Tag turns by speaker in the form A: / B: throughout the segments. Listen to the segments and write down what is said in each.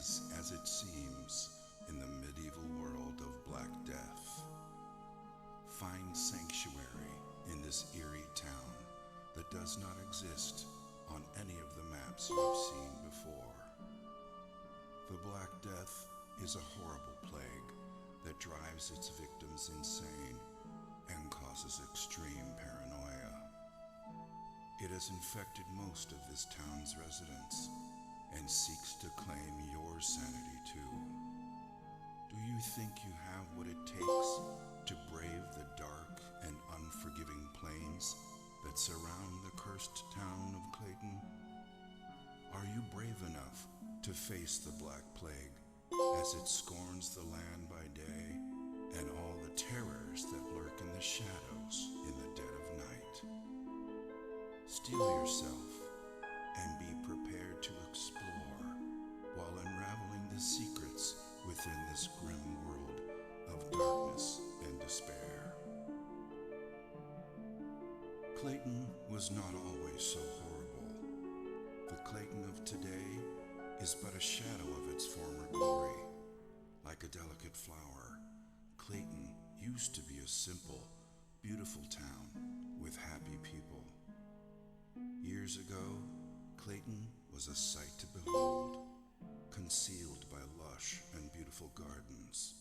A: is as it seems in the medieval world of Black Death. Find sanctuary in this eerie town that does not exist on any of the maps you have seen before. The Black Death is a horrible plague that drives its victims insane and causes extreme paranoia. It has infected most of this town's residents and seeks to claim your sanity too. Do you think you have what it takes to brave the dark and unforgiving plains that surround the cursed town of Clayton? Are you brave enough to face the Black Plague as it scorns the land by day and all the terrors that lurk in the shadows in the dead of night? Steel yourself and be prepared to explore while unraveling the secrets within this grim world of darkness and despair. Clayton was not always so horrible. The Clayton of today is but a shadow of its former glory. Like a delicate flower, Clayton used to be a simple, beautiful town with happy people. Years ago, Clayton was a sight to behold, concealed by lush and beautiful gardens,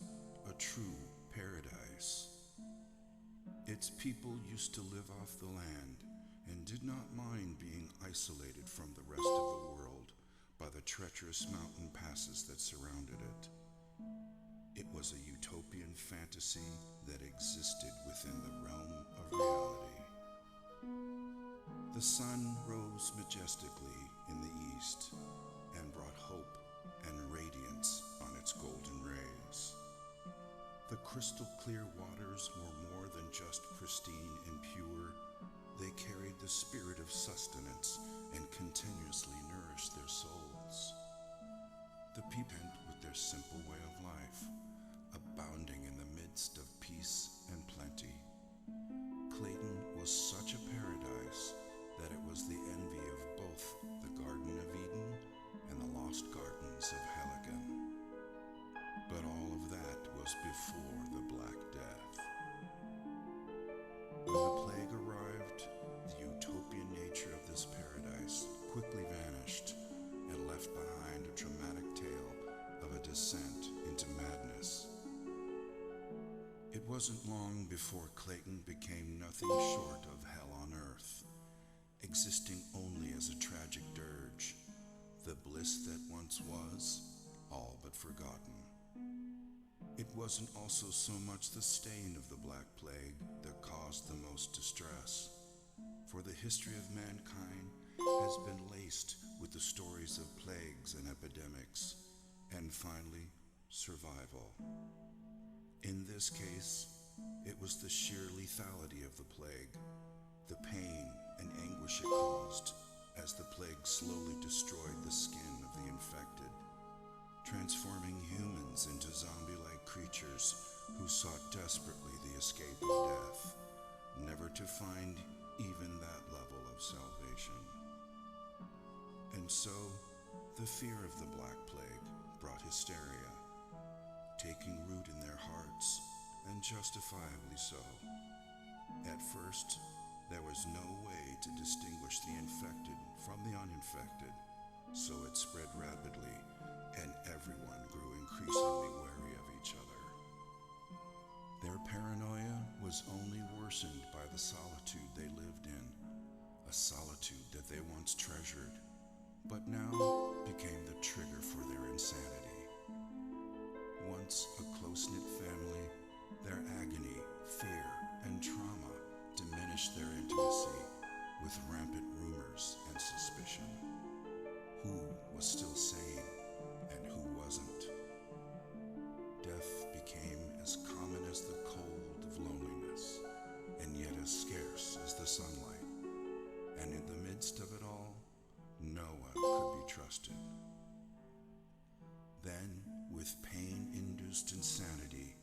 A: a true paradise. Its people used to live off the land and did not mind being isolated from the rest of the world by the treacherous mountain passes that surrounded it. It was a utopian fantasy that existed within the realm of reality. The sun rose majestically in the east and brought hope and radiance on its golden rays. The crystal clear waters were more than just pristine and pure. They carried the spirit of sustenance and continuously nourished their souls. The people with their simple way of life, abounding in the midst of peace and plenty. Clayton was such a paradise that it was the envy of both the Garden of Eden and the lost gardens of Helligan. But all of that was before the Black Death. When the plague arrived, the utopian nature of this paradise quickly vanished and left behind a dramatic tale of a descent into madness. It wasn't long before Clayton became nothing short of hell on earth, existing only as a tragic dirge, the bliss that once was, all but forgotten. It wasn't also so much the stain of the Black Plague that caused the most distress, for the history of mankind has been laced with the stories of plagues and epidemics, and finally, survival. In this case, it was the sheer lethality of the plague, the pain and anguish it caused as the plague slowly destroyed the skin of the infected, transforming humans into zombie-like creatures who sought desperately the escape of death, never to find even that level of salvation. And so, the fear of the Black Plague brought hysteria, taking root in their hearts, and justifiably so. At first, there was no way to distinguish the infected from the uninfected, so it spread rapidly, and everyone grew increasingly wary of each other. Their paranoia was only worsened by the solitude they lived in, a solitude that they once treasured, but now became the trigger for their insanity. Once a close-knit family, their agony, fear, and trauma diminished their intimacy with rampant rumors and suspicion. Who was still sane and who wasn't? Death became as common as the cold of loneliness, and yet as scarce as the sunlight. And in the midst of it all, no one could be trusted. Then, with pain-induced insanity,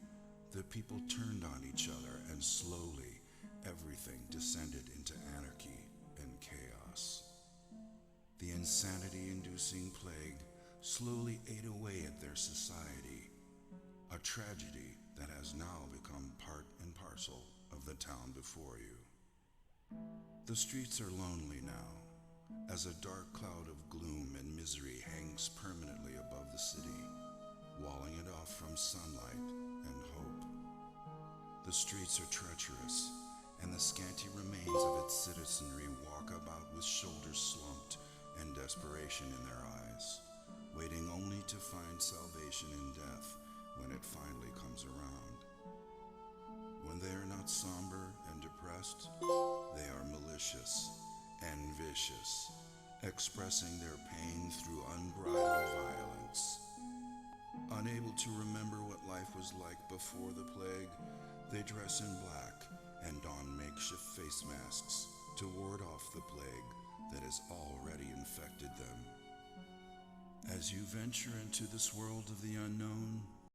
A: the people turned on each other, and slowly everything descended into anarchy and chaos. The insanity-inducing plague slowly ate away at their society, a tragedy that has now become part and parcel of the town before you. The streets are lonely now, as a dark cloud of gloom and misery hangs permanently above the city, walling it off from sunlight and hope. The streets are treacherous, and the scanty remains of its citizenry walk about with shoulders slumped and desperation in their eyes, waiting only to find salvation in death when it finally comes around. When they are not somber and depressed, they are malicious and vicious, expressing their pain through unbridled violence. Unable to remember what life was like before the plague, they dress in black and don makeshift face masks to ward off the plague that has already infected them. As you venture into this world of the unknown,